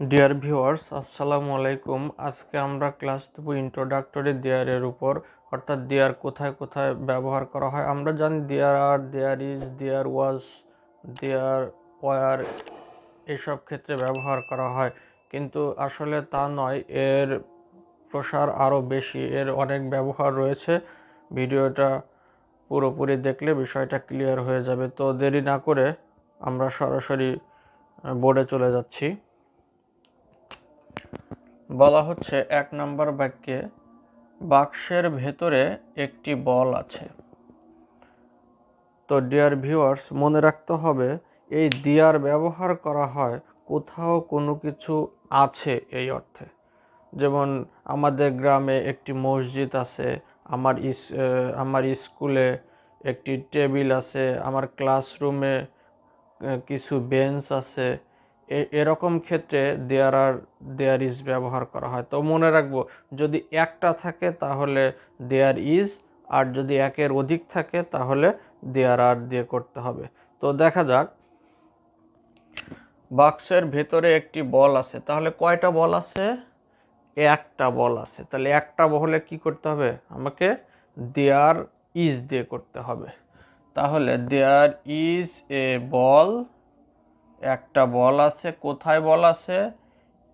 Dear viewers, আসসালামু আলাইকুম। আজকে আমরা ক্লাস দেব ইন্ট্রোডাক্টরি দেয়ারের উপর, অর্থাৎ দেয়ার কোথায় কোথায় ব্যবহার করা হয়। আমরা জানি দেয়ার আর, there is, there was, there were এসব ক্ষেত্রে ব্যবহার করা হয়, কিন্তু আসলে তা নয়। এর প্রসার আরও বেশি, এর অনেক ব্যবহার রয়েছে। ভিডিওটা পুরোপুরি দেখলে বিষয়টা ক্লিয়ার হয়ে যাবে। তো দেরি না করে আমরা সরাসরি বোর্ডে চলে যাচ্ছি। বলা হচ্ছে 1 নম্বর বাক্যে, বাক্সের ভেতরে একটি বল আছে। তো ডিয়ার ভিউয়ার্স, মনে রাখতে হবে এই দিয়ার ব্যবহার করা হয় কোথাও কোনো কিছু আছে এই অর্থে। যেমন আমাদের গ্রামে একটি মসজিদ আছে, আমার স্কুলে একটি টেবিল আছে, আমার ক্লাসরুমে কিছু বেঞ্চ আছে। এরকম ক্ষেত্রে দেয়ার ইজ ব্যবহার করা হয়। তো মনে রাখবো, যদি একটা থাকে তাহলে দেয়ার ইজ, আর যদি একের অধিক থাকে তাহলে দেয়ার আর দিয়ে করতে হবে। তো দেখা যাক, বাক্সের ভেতরে একটি বল আছে। তাহলে কয়টা বল আছে? একটা বল আছে। তাহলে একটা বলে কি করতে হবে? আমাকে দেয়ার ইজ দিয়ে করতে হবে। তাহলে দেয়ার ইজ এ বল, একটা বল আছে। কোথায় বল আছে?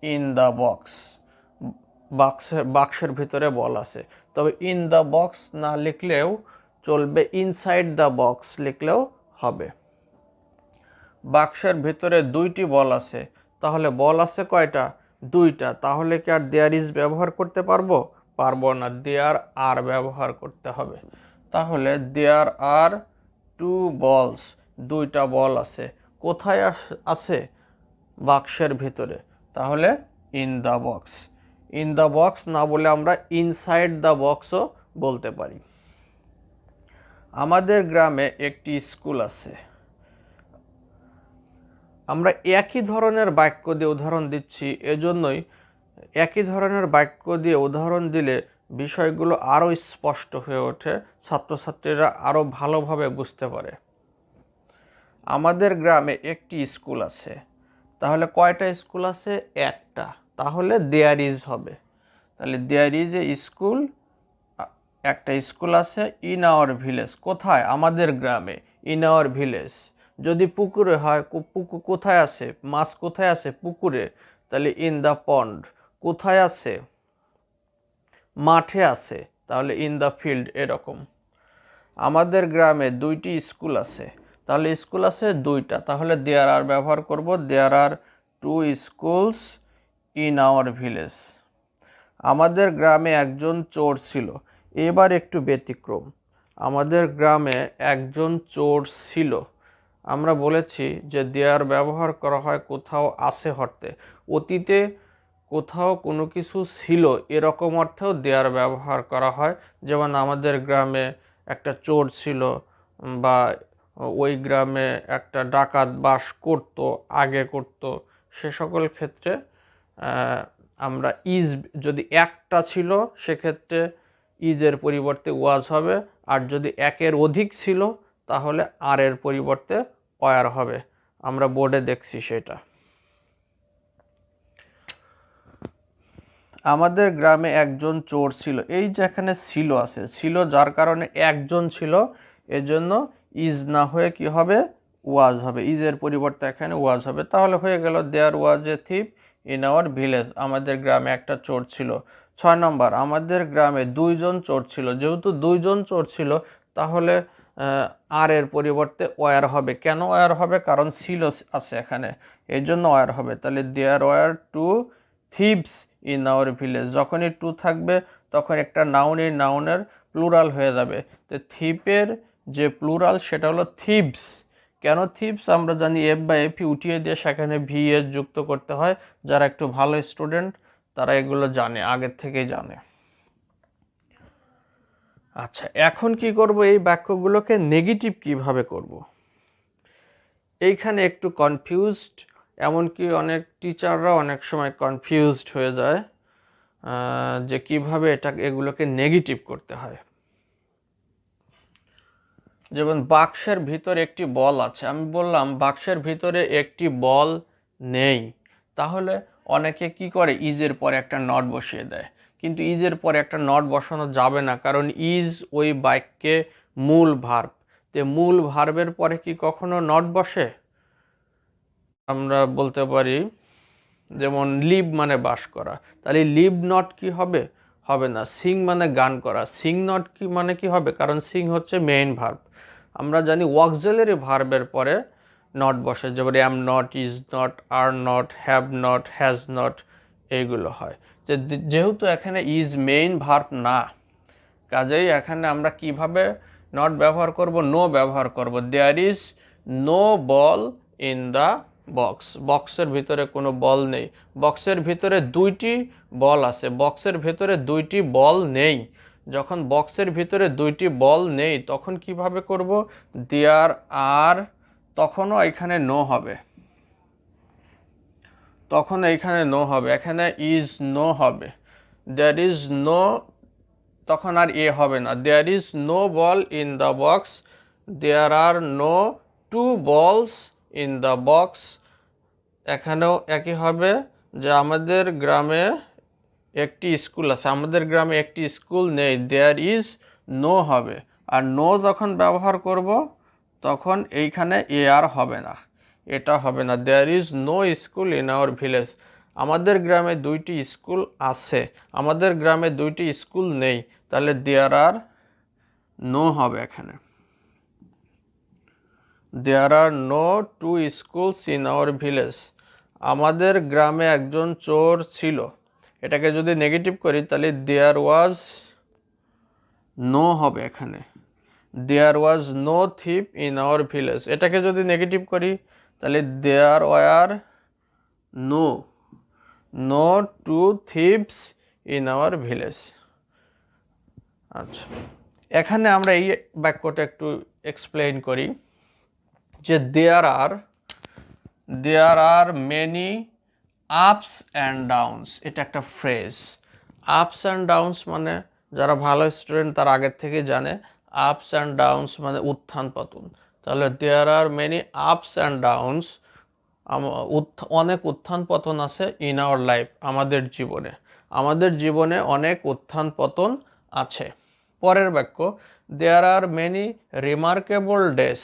ইন দ্য বক্স, বাক্সের ভিতরে বল আছে। তবে ইন দ্য বক্স না লিখলেও চলবে, ইনসাইড দ্য বক্স লিখলেও হবে। বাক্সের ভিতরে দুইটি বল আছে। তাহলে বল আছে কয়টা? দুইটা। তাহলে কি আর দেয়ার ইজ ব্যবহার করতে পারবো? পারবো না, দেয়ার আর ব্যবহার করতে হবে। তাহলে দেয়ার আর টু বলস, দুইটা বল আছে। কোথায় আছে? বাক্সের ভিতরে। তাহলে in the box. In the box না বলে আমরা ইনসাইড দ্য বক্সও বলতে পারি। আমাদের গ্রামে একটি স্কুল আছে। আমরা একই ধরনের বাক্য দিয়ে উদাহরণ দিচ্ছি, এজন্যই একই ধরনের বাক্য দিয়ে উদাহরণ দিলে বিষয়গুলো আরও স্পষ্ট হয়ে ওঠে, ছাত্রছাত্রীরা আরও ভালোভাবে বুঝতে পারে। আমাদের গ্রামে একটি স্কুল আছে। তাহলে কয়টা স্কুল আছে? একটা। তাহলে দেয়ার ইজ হবে। তাহলে দেয়ার ইজ এ স্কুল, একটা স্কুল আছে। ইন আওয়ার ভিলেজ, কোথায়? আমাদের গ্রামে। In our village. যদি পুকুরে হয়, পুকুর কোথায় আছে? মাছ কোথায় আছে? পুকুরে। তাহলে ইন দ্য পন্ড। কোথায় আছে? মাঠে আছে। তাহলে ইন দ্য ফিল্ড। এরকম। আমাদের গ্রামে দুইটি স্কুল আছে। তাহলে স্কুল আছে দুইটা। তাহলে দেয়ার আর ব্যবহার করব। There are two schools in our village. আমাদের গ্রামে একজন চোর ছিল। এবার একটু ব্যতিক্রম। আমাদের গ্রামে একজন চোর ছিল। আমরা বলেছি যে দেয়ার ব্যবহার করা হয় কোথাও আছে অর্থে। অতীতে কোথাও কোনো কিছু ছিল এরকম অর্থেও দেয়ার ব্যবহার করা হয়। যেমন আমাদের গ্রামে একটা চোর ছিল, বা ওই গ্রামে একটা ডাকাত বাস করত, আগে করত। সে সকল ক্ষেত্রে আমরা ইজ, যদি একটা ছিল সেক্ষেত্রে ইজের পরিবর্তে ওয়াজ হবে, আর যদি একের অধিক ছিল তাহলে আর এর পরিবর্তে ওয়ার হবে। আমরা বোর্ডে দেখছি সেটা। আমাদের গ্রামে একজন চোর ছিল। এই যে এখানে ছিল আছে, ছিল যার কারণে একজন ছিল, এজন্য ইজ না হয়ে কি হবে? ওয়াজ হবে। ইজের পরিবর্তে এখানে ওয়াজ হবে। তাহলে হয়ে গেল দেয়ার was A থিপ in our village. আমাদের গ্রামে একটা চোর ছিল। 6 নম্বর, আমাদের গ্রামে দুইজন চোর ছিল। যেহেতু দুইজন চোর ছিল তাহলে আর এর পরিবর্তে ওয়ার হবে। কেন ওয়ার হবে? কারণ ছিল আছে এখানে, এই জন্য ওয়ার হবে। তাহলে there were two thieves in our village. যখনই টু থাকবে তখন একটা নাউনের প্লুরাল হয়ে যাবে। তো থিপের যে প্লুরাল সেটা হলো থিপস। কেন থিপস? আমরা জানি এফ বা এফি উঠিয়ে দিয়ে সেখানে ভি এস যুক্ত করতে হয়। যারা একটু ভালো স্টুডেন্ট তারা এগুলো জানে, আগের থেকেই জানে। আচ্ছা, এখন কি করব? এই বাক্যগুলোকে নেগেটিভ কিভাবে করব? এইখানে একটু কনফিউজড, এমনকি অনেক টিচাররা অনেক সময় কনফিউজড হয়ে যায় যে কিভাবে এগুলোকে নেগেটিভ করতে হয়। যেমন বাক্সের ভিতরে একটি বল আছে। আমি বললাম বাক্সের ভিতরে একটি বল নেই। তাহলে অনেকে কি করে ইজের পরে একটা নট বসিয়ে দেয়, কিন্তু ইজের পরে একটা নট বসানো যাবে না, কারণ ইজ ওই বাক্যে মূল ভার্ব। তে মূল ভার্বের পরে কি কখনো নট বসে? আমরা বলতে পারি যেমন লিভ মানে বাস করা, তাহলে লিভ নট কি হবে? হবে না। সিং মানে গান করা, সিং নট কি মানে কি হবে? কারণ সিং হচ্ছে মেইন ভার্ব। আমরা জানি অক্সিলারি ভার্বের পরে নট বসে, যেমন am not, is not, are not, have not, has not, এইগুলো হয়। যেহেতু এখানে ইজ মেইন ভার্ব না, কাজেই এখানে আমরা কিভাবে নট ব্যবহার করব? নো ব্যবহার করব। There is no ball in the box. বক্সের ভিতরে কোনো বল নেই। বক্সের ভিতরে 2টি বল আছে, বক্সের ভিতরে 2টি বল নেই। যখন বক্সের ভিতরে 2টি বল নেই তখন কিভাবে করব? দেয়ার আর, তখনও এখানে নো হবে, তখন এইখানে নো হবে, এখানে ইজ নো হবে। দেয়ার ইজ নো, তখন আর এ হবে না। There is no ball in the box, there are no 2 balls in the box. এখানেও একই হবে যে আমাদের গ্রামে একটি স্কুল আছে, আমাদের গ্রামে একটি স্কুল নেই। দেয়ার ইজ নো হবে, আর নো যখন ব্যবহার করব তখন এইখানে এ আর হবে না, এটা হবে না। There is no school in our village. আমাদের গ্রামে 2টি স্কুল আছে, আমাদের গ্রামে 2টি স্কুল নেই, তাহলে দেয়ার আর নো হবে এখানে। There are no 2 schools in our village. আমাদের গ্রামে একজন চোর ছিল, এটাকে যদি নেগেটিভ করি তাহলে দেয়ার ওয়াজ নো হবে এখানে। There was no thief in our village. এটাকে যদি নেগেটিভ করি তাহলে there were no 2 thieves in our village. আচ্ছা, এখানে আমরা এই বাক্যটা একটু এক্সপ্লেইন করি যে there are many ups and downs. এটা একটা ফ্রেজ। আপস অ্যান্ড ডাউনস মানে, যারা ভালো স্টুডেন্ট তারা আগের থেকে জানে, আপস অ্যান্ড ডাউনস মানে উত্থান পতন। তাহলে there are many ups and downs, অনেক উত্থান পতন আছে ইন আওয়ার লাইফ, আমাদের জীবনে, আমাদের জীবনে অনেক উত্থান পতন আছে। পরের বাক্য, there are many remarkable days.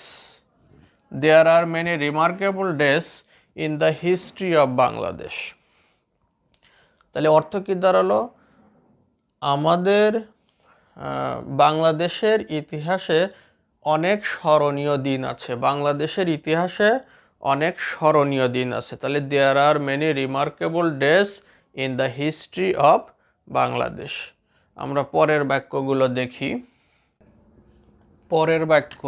There are many remarkable days in the history of Bangladesh. তাহলে অর্থ কী দাঁড়ালো? আমাদের বাংলাদেশের ইতিহাসে অনেক স্মরণীয় দিন আছে, বাংলাদেশের ইতিহাসে অনেক স্মরণীয় দিন আছে। তাহলে there are many remarkable days in the history of Bangladesh. আমরা পরের বাক্যগুলো দেখি। পরের বাক্য,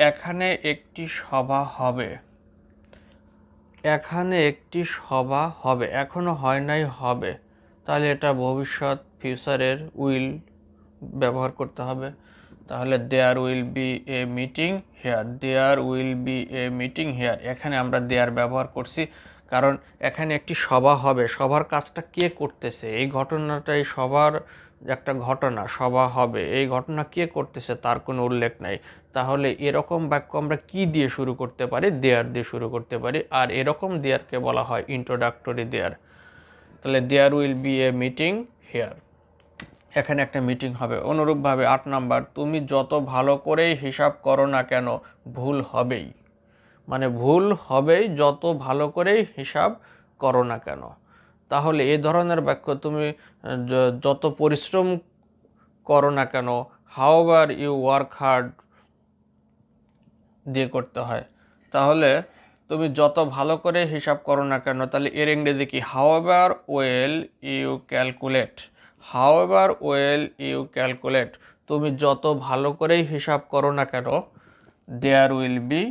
এখানে একটি সভা হবে। এখানে একটি সভা হবে, এখনো হয় নাই, হবে। তাহলে এটা ভবিষ্যৎ, ফিউচারের উইল ব্যবহার করতে হবে। তাহলে there will be a meeting here, there will be a meeting here. এখানে আমরা দেয়ার ব্যবহার করছি কারণ এখানে একটি সভা হবে। সভার কাজটা কে করতেছে? এই ঘটনাটা, এই সভার একটা ঘটনা, সভা হবে, এই ঘটনা কে করতেছে তার কোনো উল্লেখ নাই। তাহলে এরকম বাক্য আমরা কি দিয়ে শুরু করতে পারি? দেয়ার দিয়ে শুরু করতে পারি। আর এরকম দেয়ারকে বলা হয় ইন্ট্রোডাক্টরি দেয়ার। তাহলে there will be a meeting here, এখানে একটা মিটিং হবে। অনুরূপভাবে 8 নাম্বার, তুমি যত ভালো করেই হিসাব করো না কেন ভুল হবেই। মানে ভুল হবেই যত ভালো করেই হিসাব করো না কেন। তাহলে এই ধরনের বাক্য, তুমি যত পরিশ্রম করো না কেন, হাউএভার ইউ ওয়ার্ক হার্ড দিয়ে করতে হয়। তাহলে তুমি যত ভালো করে হিসাব করো না কেন, তাহলে এর ইংরেজি কি? However well you calculate, however well you calculate. তুমি যত ভালো করেই হিসাব করো না কেন, দেয়ার উইল বি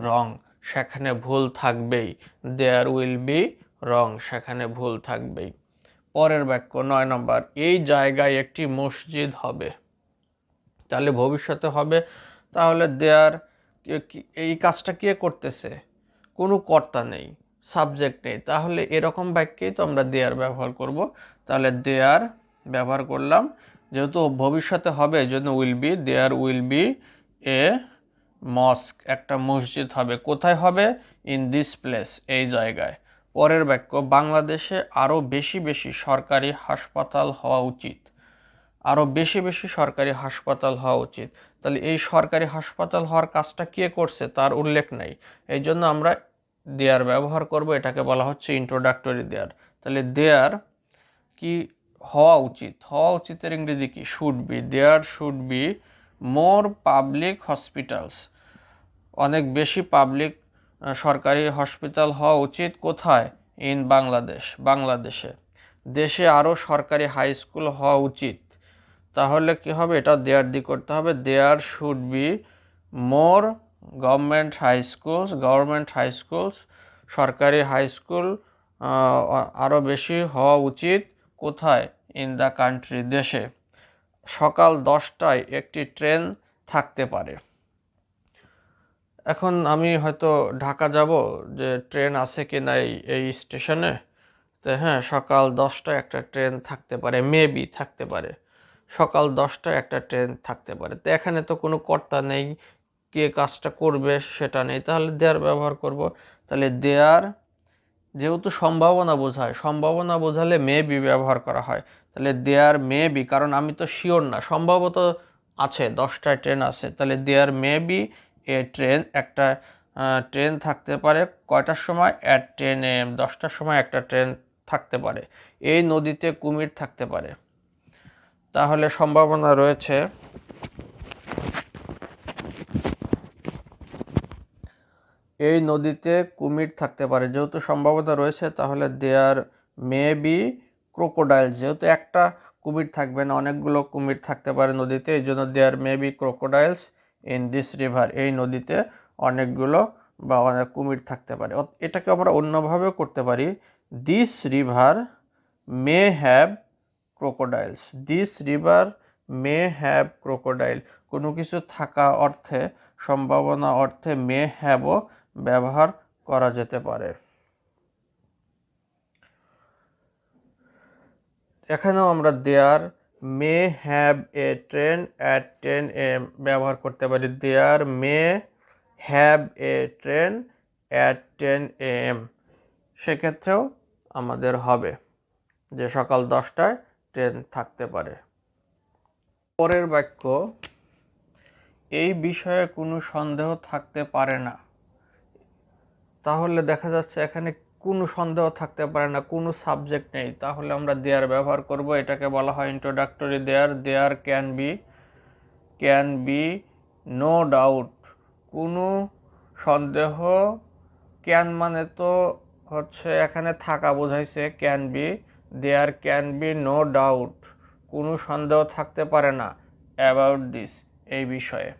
রং, সেখানে ভুল থাকবেই। দেয়ার উইল বি রং, সেখানে ভুল থাকবেই। পরের বাক্য 9 নম্বর, এই জায়গায় একটি মসজিদ হবে। তাহলে ভবিষ্যতে হবে। তাহলে দেয়ার, এই কাজটা কে করতেছে? কোনো কর্তা নেই, সাবজেক্ট নেই। তাহলে এরকম বাক্যেই তো আমরা দেয়ার ব্যবহার করব। তাহলে দেয়ার ব্যবহার করলাম, যেহেতু ভবিষ্যতে হবে এই জন্য will be. There will be a mosque, একটা মসজিদ হবে। কোথায় হবে? ইন দিস প্লেস, এই জায়গায়। পরের বাক্য, বাংলাদেশে আরও বেশি বেশি সরকারি হাসপাতাল হওয়া উচিত। আরও বেশি বেশি সরকারি হাসপাতাল হওয়া উচিত। তাহলে এই সরকারি হাসপাতাল হওয়ার কাজটা কে করছে তার উল্লেখ নেই, এই জন্য আমরা দেয়ার ব্যবহার করব। এটাকে বলা হচ্ছে ইন্ট্রোডাক্টরি দেয়ার। তাহলে দেয়ার কি হওয়া উচিত, হওয়া উচিতের ইংরেজি কি? Should be. There should be more public hospitals. অনেক বেশি পাবলিক সরকারি হসপিটাল হওয়া উচিত। কোথায়? ইন বাংলাদেশ, বাংলাদেশে। দেশে আরও সরকারি হাই স্কুল হওয়া উচিত। তাহলে কি হবে? এটা দেয়ার দিয়ে করতে হবে। There should be more government high schools, government high schools, সরকারি হাই স্কুল আরও বেশি হওয়া উচিত। কোথায়? ইন দ্য কান্ট্রি, দেশে। সকাল 10টায় একটি ট্রেন থাকতে পারে। এখন আমি হয়তো ঢাকা যাব, যে ট্রেন আছে কি না এই স্টেশনে। তো হ্যাঁ, সকাল 10টায় একটা ট্রেন থাকতে পারে, মেবি থাকতে পারে। সকাল 10টায় একটা ট্রেন থাকতে পারে। তো এখানে তো কোনো কর্তা নেই, কে কাজটা করবে সেটা নেই, তাহলে দেয়ার ব্যবহার করব। তাহলে দেয়ার যেহেতু সম্ভাবনা বোঝায়, সম্ভাবনা বোঝালে মে বি ব্যবহার করা হয়। তাহলে দেয়ার মে বি, কারণ আমি তো শিওর না, সম্ভবত আছে 10টায় ট্রেন আছে, তাহলে there may B A train, একটা ট্রেন থাকতে পারে। কয়টার সময়? অ্যাট 10 AM, 10টার সময় একটা ট্রেন থাকতে পারে। এই নদীতে কুমির থাকতে পারে। তাহলে সম্ভাবনা রয়েছে এই নদীতে কুমির থাকতে পারে। যেহেতু সম্ভাবনা রয়েছে, তাহলে দেয়ার মে বি ক্রোকোডাইল। যেহেতু একটা কুমির থাকবে না, অনেকগুলো কুমির থাকতে পারে নদীতে, এই জন্য there may be crocodiles in this river. এই নদীতে অনেকগুলো বা অনেক কুমির থাকতে পারে। এটাকে আমরা অন্যভাবেও করতে পারি। This river may have crocodiles. This river may have crocodile. কোনো কিছু থাকা অর্থে, সম্ভাবনা অর্থে মে হ্যাভও ব্যবহার করা যেতে পারে। এখানেও আমরা there may have a train at 10 AM ব্যবহার করতে পারি। There may have a train at 10 AM, সেক্ষেত্রেও আমাদের হবে যে সকাল 10টায় ট্রেন থাকতে পারে। পরের বাক্য, এই বিষয়ে কোনো সন্দেহ থাকতে পারে না। তাহলে দেখা যাচ্ছে এখানে কোনো সন্দেহ থাকতে পারে না, কোনো সাবজেক্ট নেই, তাহলে আমরা দেয়ার ব্যবহার করব। এটাকে বলা হয় introductory there. There can be no doubt. কোনো সন্দেহ, ক্যান মানে তো হচ্ছে এখানে থাকা বোঝাইছে, can be. There can be no doubt, কোনো সন্দেহ থাকতে পারে না। অ্যাবাউট দিস, এই বিষয়ে।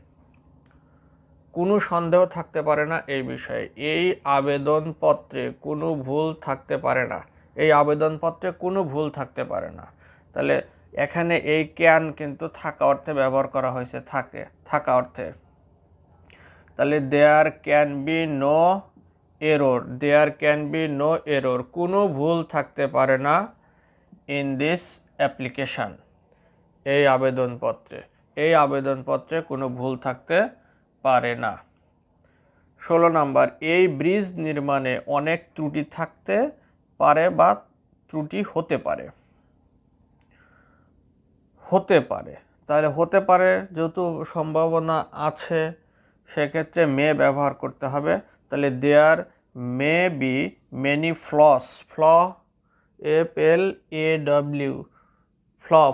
কোনো সন্দেহ থাকতে পারে না এই বিষয়ে। এই আবেদনপত্রে কোনো ভুল থাকতে পারে না। এই আবেদনপত্রে কোনো ভুল থাকতে পারে না। তাহলে এখানে এই ক্যান কিন্তু থাকা অর্থে ব্যবহার করা হয়েছে, থাকা অর্থে। তাহলে there can be no error. There can be no error, কোনো ভুল থাকতে পারে না। ইন দিস অ্যাপ্লিকেশন, এই আবেদনপত্রে। এই আবেদনপত্রে কোনো ভুল থাকতে পারে না। 16 নম্বর, এই ব্রিজ নির্মাণে অনেক ত্রুটি থাকতে পারে বা ত্রুটি হতে পারে। হতে পারে, তাহলে হতে পারে যেহেতু সম্ভাবনা আছে, সেক্ষেত্রে মে ব্যবহার করতে হবে। তাহলে there may be many flaws. FLAW,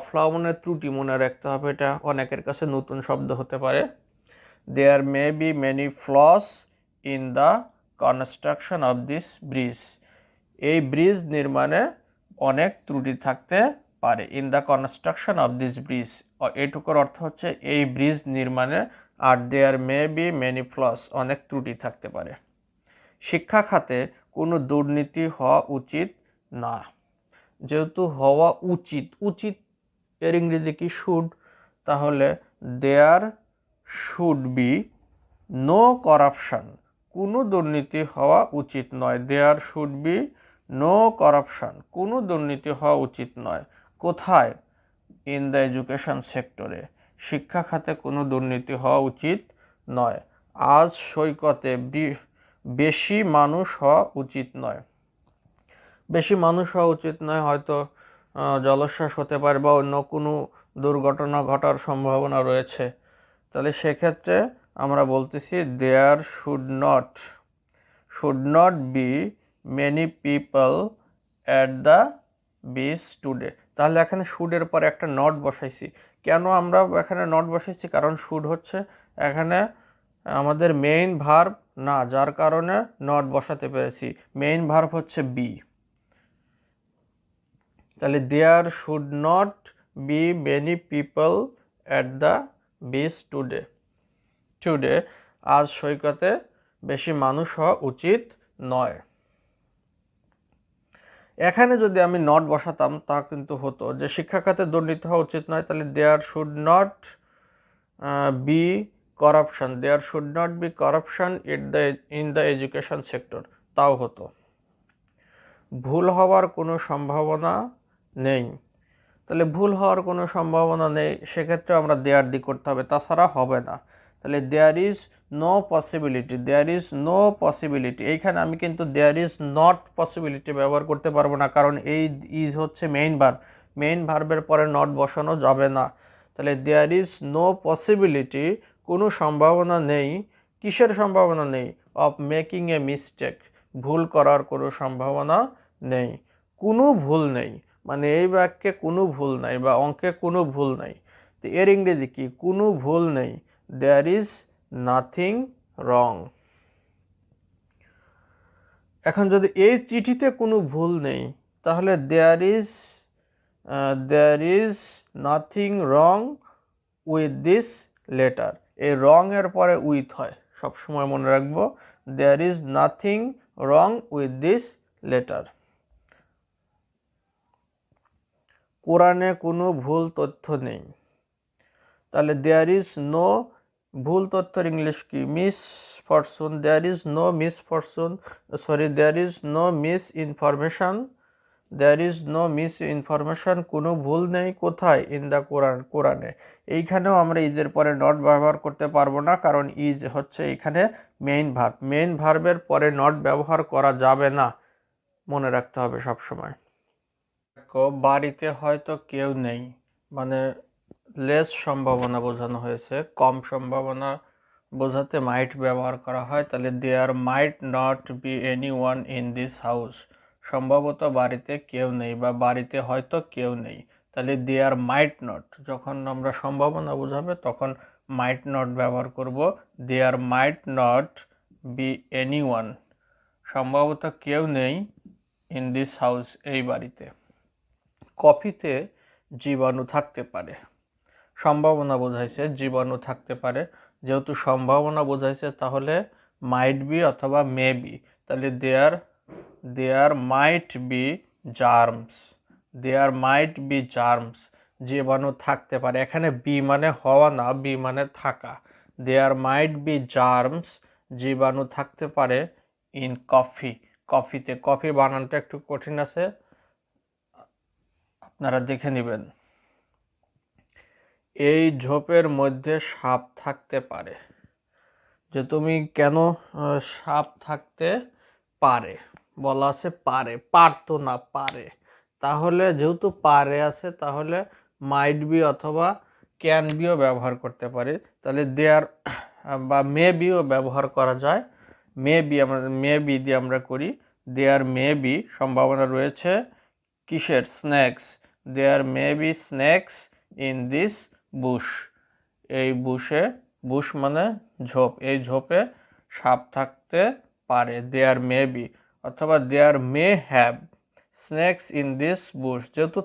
flaw মানে ত্রুটি, মনে রাখতে হবে, এটা অনেকের কাছে নতুন শব্দ হতে পারে। There may be many flaws in the construction of this bridge. এই ব্রিজ নির্মাণে অনেক ত্রুটি থাকতে পারে। In the construction of this bridge, এইটুকুর অর্থ হচ্ছে এই ব্রিজ নির্মাণে। আর there may be many flaws, অনেক ত্রুটি থাকতে পারে। শিক্ষা খাতে কোনো দুর্নীতি হওয়া উচিত না। যেহেতু হওয়া উচিত, উচিত এর ইংরেজি কি? শুড। তাহলে there should be no corruption, কোনো দুর্নীতি হওয়া উচিত নয়। There should be no corruption, কোনো দুর্নীতি হওয়া উচিত নয়। কোথায়? ইন দ্য এডুকেশন সেক্টরে, শিক্ষা খাতে কোনো দুর্নীতি হওয়া উচিত নয়। আজ সৈকতে বেশি মানুষ হওয়া উচিত নয়। বেশি মানুষ হওয়া উচিত নয়, হয়তো জলোচ্ছ্বাস হতে পারে বা অন্য কোনো দুর্ঘটনা ঘটার সম্ভাবনা রয়েছে। তাহলে সেক্ষেত্রে আমরা বলতেছি there should not be many people at the beach today. তাহলে এখানে শুডের পরে একটা নট বসাইছি। কেন আমরা এখানে নট বসাইছি? কারণ শুড হচ্ছে এখানে আমাদের মেইন ভার্ব না, যার কারণে নট বসাতে পেরেছি। মেইন ভার্ব হচ্ছে বি। তাহলে there should not be many people at the beach today আজ সৈকতে বেশি মানুষ হওয়া উচিত নয়। এখানে যদি আমি নট বসাতাম তা কিন্তু হতো যে শিক্ষা খাতে দুর্নীতি হওয়া উচিত নয়, তাহলে there should not be corruption, there should not be corruption in the education sector, তাও হতো। ভুল হওয়ার কোনো সম্ভাবনা নেই, তাহলে ভুল হওয়ার কোনো সম্ভাবনা নেই, সেক্ষেত্রে আমরা দেয়ার দি করতে হবে, তাছাড়া হবে না। তাহলে দেয়ার ইজ নো পসিবিলিটি, এইখানে আমি কিন্তু দেয়ার ইজ নট পসিবিলিটি ব্যবহার করতে পারবো না, কারণ এই ইজ হচ্ছে মেইন ভার্বের পরে নট বসানো যাবে না। তাহলে দেয়ার ইজ নো পসিবিলিটি, কোনো সম্ভাবনা নেই। কিসের সম্ভাবনা নেই? অফ মেকিং এ মিস্টেক, ভুল করার কোনো সম্ভাবনা নেই। কোনো ভুল নেই মানে এই বাক্যে কোনো ভুল নাই বা অঙ্কে কোনো ভুল নাই। তো এর ইংরেজি কি? কোনো ভুল নেই, দেয়ার ইজ নাথিং রং। এখন যদি এই চিঠিতে কোনো ভুল নেই, তাহলে there is nothing wrong with this letter. এই রং এর পরে উইথ হয়, সবসময় মনে রাখবো, there is nothing wrong with this letter. কোরআনে কোনো ভুল তথ্য নেই, তাহলে দেয়ার ইজ নো, ভুল তথ্যের ইংলিশ কি? Misfortune, there is no misfortune, there is no misinformation, কোনো ভুল নেই কোথায়? ইন দ্য কোরআনে। এইখানেও আমরা ইজের পরে নট ব্যবহার করতে পারবো না, কারণ ইজ হচ্ছে এখানে মেইন ভার্বের পরে নট ব্যবহার করা যাবে না, মনে রাখতে হবে সবসময়। বাড়িতে হয়তো কেউ নেই মানে লেস সম্ভাবনা বোঝানো হয়েছে, কম সম্ভাবনা বোঝাতে মাইট ব্যবহার করা হয়। তাহলে there might not be anyone in this house, সম্ভবত বাড়িতে কেউ নেই বা বাড়িতে হয়তো কেউ নেই। তাহলে দেয়ার মাইট নট, যখন আমরা সম্ভাবনা বোঝাবে তখন মাইট নট ব্যবহার করব। দেয়ার মাইট নট বি এনিওয়ান, সম্ভবত কেউ নেই, ইন দিস হাউস, এই বাড়িতে। কফিতে জীবাণু থাকতে পারে, সম্ভাবনা বোঝাইছে জীবাণু থাকতে পারে, যেহেতু সম্ভাবনা বোঝাইছে তাহলে মাইট বি অথবা মে বি। তাহলে দেয়ার মাইট বি জার্মস, জীবাণু থাকতে পারে। এখানে বি মানে হওয়া না, বি মানে থাকা। দেয়ার মাইট বি জার্মস, জীবাণু থাকতে পারে, ইন কফিতে। কফি বানানটা একটু কঠিন আছে, আপনারা দেখে নেবেন। এই ঝোপের মধ্যে সাপ থাকতে পারে, যে তুমি কেন সাপ থাকতে পারে বলা আছে পারে, পারতো না, পারে। তাহলে যেহেতু পারে আছে তাহলে মাইট বি অথবা ক্যান বিও ব্যবহার করতে পারে। তাহলে দেয়ার বা মে বিও ব্যবহার করা যায়। মে বি দিয়ে আমরা করি, দেয়ার মে বি, সম্ভাবনা রয়েছে কিসের? Snakes, there may be snakes in this bush, এই বুশ মানে ঝোপ, এই ঝোপে সাপ থাকতে পারে, দেয়ার মে বি। অথবা there may have snakes in this bush, যেহেতু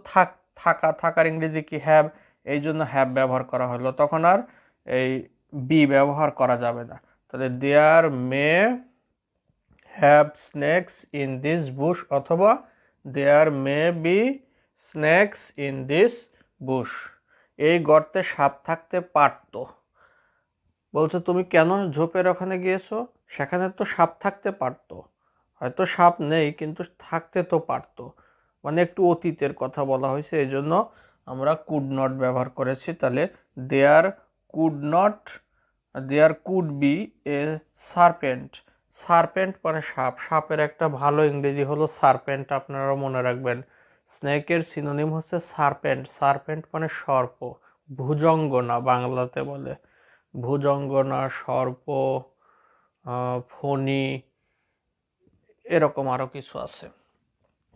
থাকার ইংরেজি কি? হ্যাভ, এই জন্য হ্যাভ ব্যবহার করা হলো, তখন আর এই বি ব্যবহার করা যাবে না। তাহলে there may have snakes in this bush অথবা there may be snakes in this bush, এই গর্তে সাপ থাকতে পারতো। বলছো তুমি কেন ঝোপের ওখানে গিয়েছো? সেখানে তো সাপ থাকতে পারতো, হয়তো সাপ নেই কিন্তু থাকতে তো পারতো, মানে একটু অতীতের কথা বলা হয়েছে, এই জন্য আমরা কুড নট ব্যবহার করেছি। তাহলে there could be a serpent, serpent মানে সাপ, সাপের একটা ভালো ইংরেজি হলো সারপেন্ট, আপনারা মনে রাখবেন। স্নেকের সিনোনিম হচ্ছে সারপেন্ট, সারপেন্ট মানে সর্প, ভুজঙ্গনা বাংলাতে বলে, ভুজঙ্গনা, সর্প, ফণি, এরকম আরও কিছু আছে।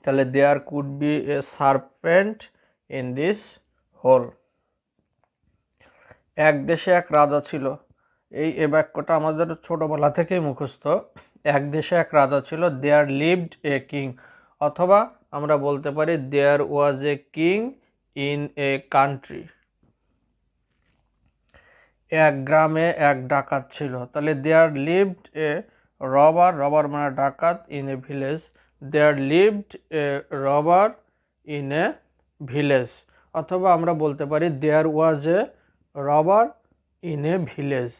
তাহলে there could be a serpent in this hole. এক দেশে এক রাজা ছিল, এই বাক্যটা আমাদের ছোটবেলা থেকেই মুখস্থ। এক দেশে এক রাজা ছিল, দেয়ার লিভড এ কিং, অথবা আমরা বলতে পারি there was a king in a country. এক গ্রামে এক ডাকাত ছিল, তাহলে there lived a robber, robber মানে ডাকাত, in a village, there lived a robber in a village, অথবা আমরা বলতে পারি there was a robber in a village.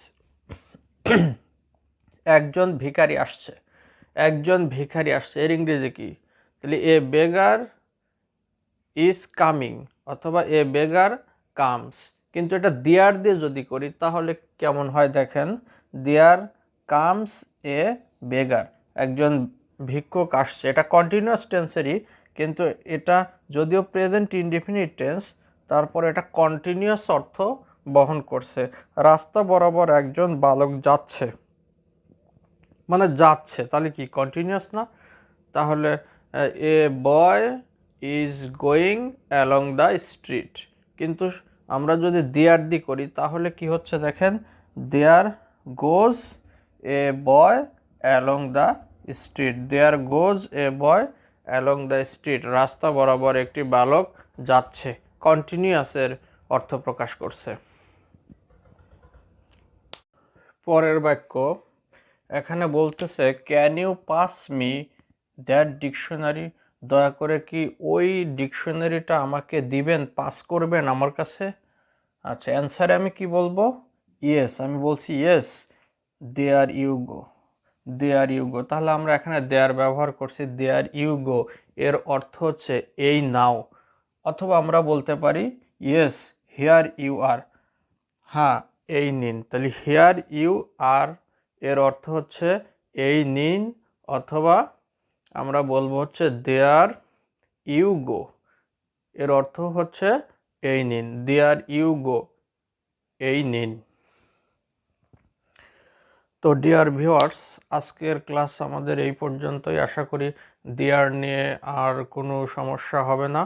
একজন ভিখারি আসছে, একজন ভিখারি আসছে, এর ইংরেজি কি? তাহলে এ বেগার ইজ কামিং, অথবা এ বেগার কামস। কিন্তু এটা দেয়ার দিয়ে যদি করি তাহলে কেমন হয় দেখেন, দেয়ার কামস এ বেগার, একজন ভিক্ষুক আসছে। এটা কন্টিনিউয়াস টেন্সেরই, কিন্তু এটা যদিও প্রেজেন্ট ইনডিফিনিট টেন্স, তারপর এটা কন্টিনিউয়াস অর্থ বহন করছে। রাস্তা বরাবর একজন বালক যাচ্ছে, মানে যাচ্ছে, তাহলে কি কন্টিনিউয়াস না? তাহলে a boy is going along the street, কিন্তু আমরা যদি দেয়ার দি করি তাহলে কি হচ্ছে দেখেন, there goes a boy along the street, there goes a boy along the street, রাস্তা বরাবর একটি বালক যাচ্ছে, কন্টিনিউয়াসের অর্থ প্রকাশ করছে। পরের বাক্য এখানে বলতেছে, can you pass me that dictionary, দয়া করে কি ওই ডিকশনারিটা আমাকে দিবেন, পাস করবেন আমার কাছে? আচ্ছা, অ্যান্সারে আমি কি বলবো? ইয়েস, আমি বলছি yes, there you go, there you go. তাহলে আমরা এখানে দেয়ার ব্যবহার করছি, দেয়ার ইউ গো এর অর্থ হচ্ছে এই নাও, অথবা আমরা বলতে পারি ইয়েস হিয়ার ইউ আর, হ্যাঁ এই নিন। তাহলে হিয়ার ইউ আর এর অর্থ হচ্ছে এই নিন, অথবা আমরা বলবো হচ্ছে দেয়ার ইউ গো এর অর্থ হচ্ছে এই নিন, দেয়ার ইউ গো এই নিন। তো ডিয়ার ভিউয়ার্স, আজকের ক্লাস আমাদের এই পর্যন্তই। আশা করি দেয়ার নিয়ে আর কোনো সমস্যা হবে না।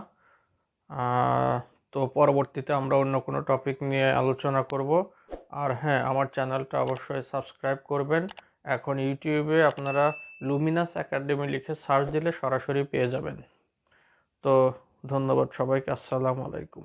তো পরবর্তীতে আমরা অন্য কোনো টপিক নিয়ে আলোচনা করব। আর হ্যাঁ, আমার চ্যানেলটা অবশ্যই সাবস্ক্রাইব করবেন। এখন ইউটিউবে আপনারা লুমিনাস একাডেমি লিখে সার্চ দিলে সরাসরি পেয়ে যাবেন। তো ধন্যবাদ সবাইকে, আসসালামু আলাইকুম।